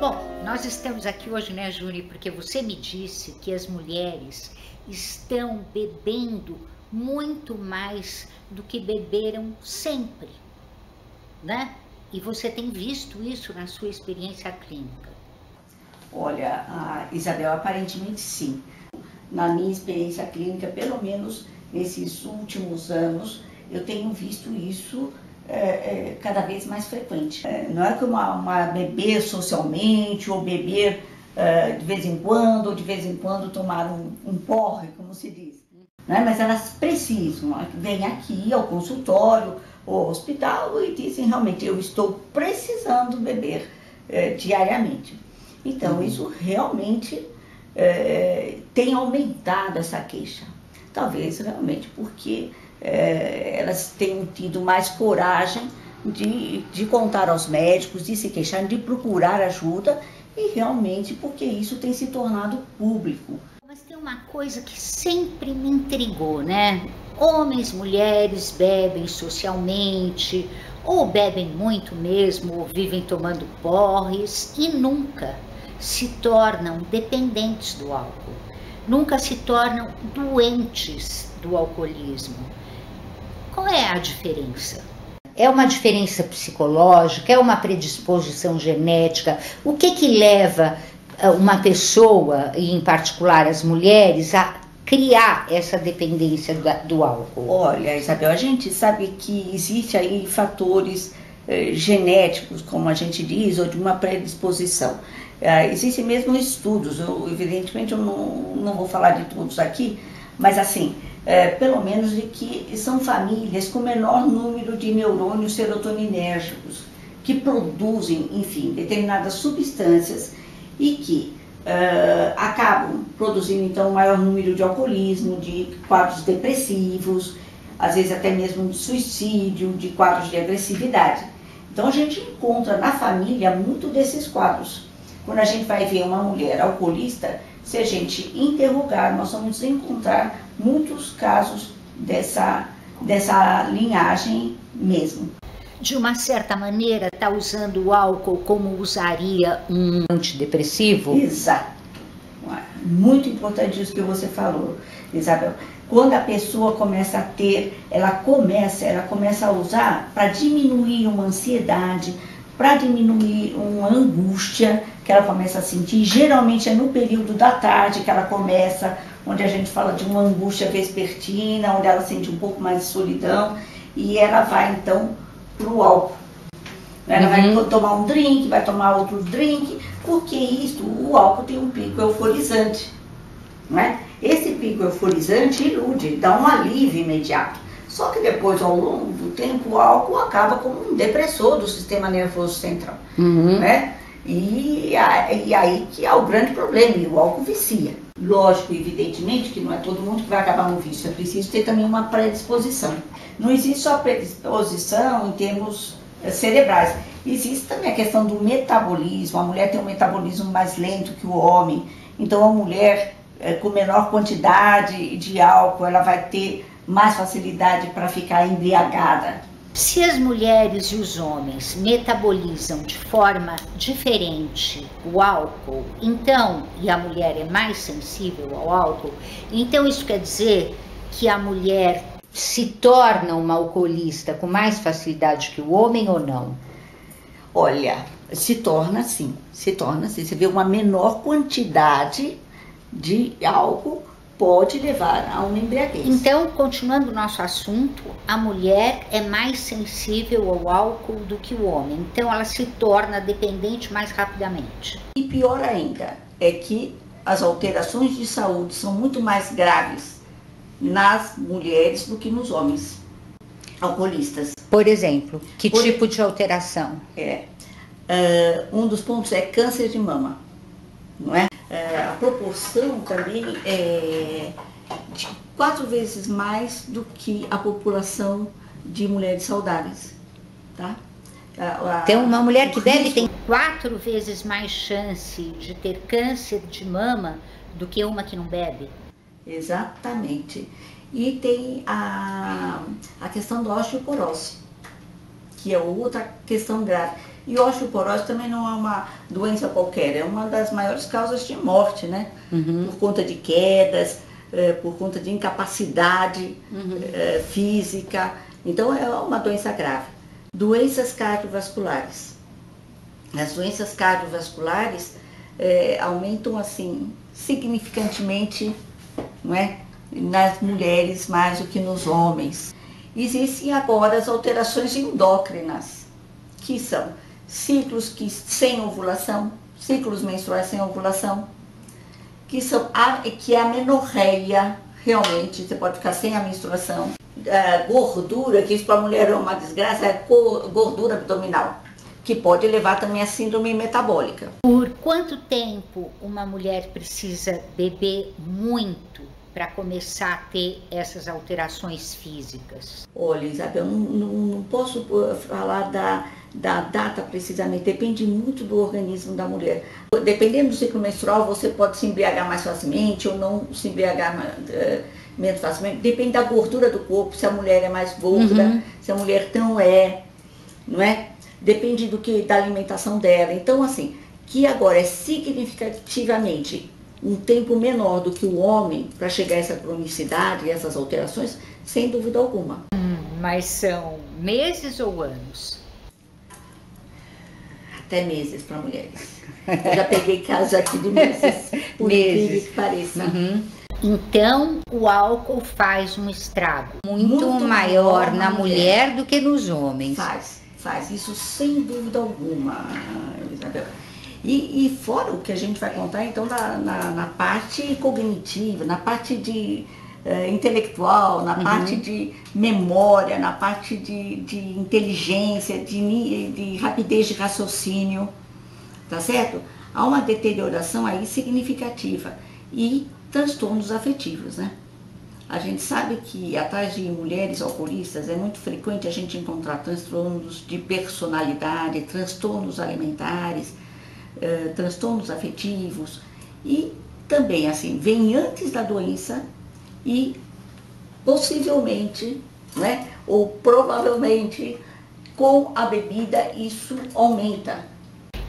Bom, nós estamos aqui hoje, né, Júnior, porque você me disse que as mulheres estão bebendo muito mais do que beberam sempre, né? E você tem visto isso na sua experiência clínica? Olha, Isabel, aparentemente sim. Na minha experiência clínica, pelo menos nesses últimos anos, eu tenho visto isso cada vez mais frequente. Não é que uma beber socialmente ou beber de vez em quando, ou de vez em quando tomar um porre, como se diz. Né? Mas elas precisam, vêm aqui ao consultório ou ao hospital e dizem realmente, eu estou precisando beber diariamente. Então, isso realmente tem aumentado essa queixa. Talvez realmente porque elas tenham tido mais coragem de contar aos médicos, de se queixar, de procurar ajuda e realmente porque isso tem se tornado público. Mas tem uma coisa que sempre me intrigou, né? Homens, mulheres bebem socialmente, ou bebem muito mesmo, ou vivem tomando porres e nunca se tornam dependentes do álcool, nunca se tornam doentes do alcoolismo. Qual é a diferença? É uma diferença psicológica? É uma predisposição genética? O que leva uma pessoa, e em particular as mulheres, a criar essa dependência do álcool? Olha, Isabel, a gente sabe que existe aí fatores genéticos, como a gente diz, ou de uma predisposição. Existem mesmo estudos, evidentemente eu não vou falar de todos aqui, mas assim, pelo menos de que são famílias com menor número de neurônios serotoninérgicos, que produzem, enfim, determinadas substâncias e que acabam produzindo então um maior número de alcoolismo, de quadros depressivos, às vezes até mesmo de suicídio, de quadros de agressividade. Então a gente encontra na família muito desses quadros. Quando a gente vai ver uma mulher alcoolista, se a gente interrogar, nós vamos encontrar muitos casos dessa linhagem mesmo. De uma certa maneira, está usando o álcool como usaria um antidepressivo? Exato. Muito importante isso que você falou, Isabel. Quando a pessoa começa a ter, ela começa a usar para diminuir uma ansiedade, para diminuir uma angústia que ela começa a sentir. Geralmente é no período da tarde que ela começa, onde a gente fala de uma angústia vespertina, onde ela sente um pouco mais de solidão, e ela vai então para o álcool. Ela vai tomar um drink, vai tomar outro drink, porque o álcool tem um pico euforizante. Não é? Esse pico euforizante ilude, dá um alívio imediato. Só que depois, ao longo do tempo, o álcool acaba como um depressor do sistema nervoso central. Né? E aí que é o grande problema, e o álcool vicia. Lógico, evidentemente, que não é todo mundo que vai acabar no vício, é preciso ter também uma predisposição. Não existe só predisposição em termos cerebrais, existe também a questão do metabolismo. A mulher tem um metabolismo mais lento que o homem, então a mulher com menor quantidade de álcool, ela vai ter mais facilidade para ficar embriagada. Se as mulheres e os homens metabolizam de forma diferente o álcool, então, e a mulher é mais sensível ao álcool, então isso quer dizer que a mulher se torna uma alcoolista com mais facilidade que o homem ou não? Olha, se torna sim. Você vê uma menor quantidade de álcool pode levar a uma embriaguez. Então, continuando o nosso assunto, a mulher é mais sensível ao álcool do que o homem. Então, ela se torna dependente mais rapidamente. E pior ainda, é que as alterações de saúde são muito mais graves nas mulheres do que nos homens alcoolistas. Por exemplo, que tipo de alteração? Um dos pontos é câncer de mama, não é? A proporção também é de 4 vezes mais do que a população de mulheres saudáveis, tá? Então, uma mulher que bebe tem 4 vezes mais chance de ter câncer de mama do que uma que não bebe? Exatamente. E tem a questão da osteoporose, que é outra questão grave. E osteoporose também não é uma doença qualquer, é uma das maiores causas de morte, né? Por conta de quedas, por conta de incapacidade física. Então é uma doença grave. Doenças cardiovasculares. As doenças cardiovasculares aumentam assim significantemente, não é? Nas mulheres mais do que nos homens. Existem agora as alterações endócrinas, que são ciclos sem ovulação, ciclos menstruais sem ovulação, que é a menorreia, realmente, você pode ficar sem a menstruação. A gordura, que isso para a mulher é uma desgraça, é gordura abdominal, que pode levar também a síndrome metabólica. Por quanto tempo uma mulher precisa beber muito para começar a ter essas alterações físicas? Olha, Isabel, não posso falar da data precisamente, depende muito do organismo da mulher. Dependendo do ciclo menstrual, você pode se embriagar mais facilmente ou não se embriagar menos facilmente. Depende da gordura do corpo, se a mulher é mais gorda, se a mulher não é. Depende da alimentação dela. Então, assim, que agora é significativamente um tempo menor do que o homem para chegar a essa cronicidade e essas alterações, sem dúvida alguma. Mas são meses ou anos? Até meses para mulheres. Eu já peguei casos aqui de meses, por incrível que pareça. Então, o álcool faz um estrago muito maior na mulher do que nos homens. Faz. Isso sem dúvida alguma, Isabel. E fora o que a gente vai contar, então, na parte cognitiva, na parte intelectual, na parte de memória, na parte de inteligência, de rapidez de raciocínio, tá certo? Há uma deterioração aí significativa e transtornos afetivos, né? A gente sabe que atrás de mulheres alcoolistas é muito frequente a gente encontrar transtornos de personalidade, transtornos alimentares, transtornos afetivos e também assim, vem antes da doença e possivelmente, né, ou provavelmente com a bebida isso aumenta.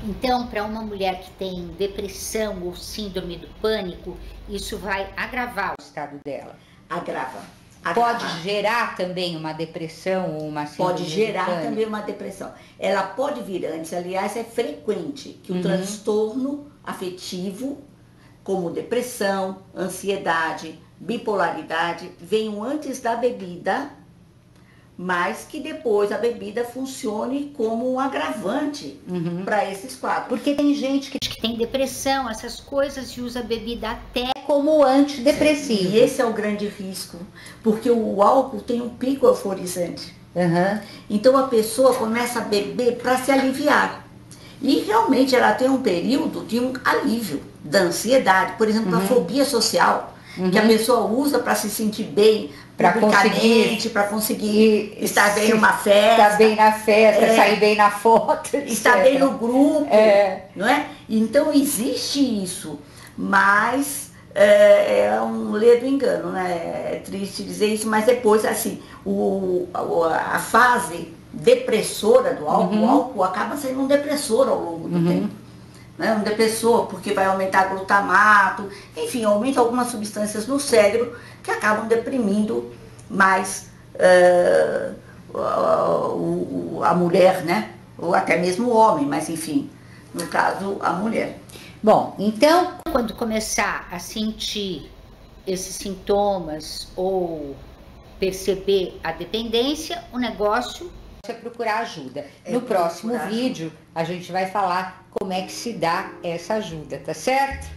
Então, para uma mulher que tem depressão ou síndrome do pânico, isso vai agravar o estado dela. Agrava. Pode gerar também uma depressão ou uma síndrome Pode gerar do pânico. também uma depressão. Ela pode vir antes, aliás, é frequente que o transtorno afetivo, como depressão, ansiedade, bipolaridade, venham antes da bebida, mas que depois a bebida funcione como um agravante para esses quadros. Porque tem gente que tem depressão, essas coisas, e usa a bebida até como antidepressivo. E esse é o grande risco, porque o álcool tem um pico euforizante. Então a pessoa começa a beber para se aliviar. E realmente ela tem um período de um alívio da ansiedade, por exemplo, a fobia social, que a pessoa usa para se sentir bem, para conseguir estar bem numa festa. Estar bem na festa, sair bem na foto. Estar bem no grupo, não é? Então existe isso, mas é um ledo engano, né? É triste dizer isso, mas depois, assim, a fase depressora do álcool, o álcool acaba sendo um depressor ao longo do tempo. Né? Um depressor, porque vai aumentar glutamato, enfim, aumenta algumas substâncias no cérebro que acabam deprimindo mais a mulher, né? Ou até mesmo o homem, mas enfim, no caso, a mulher. Bom, então, quando começar a sentir esses sintomas ou perceber a dependência, o negócio é procurar ajuda. No próximo vídeo, a gente vai falar como é que se dá essa ajuda, tá certo?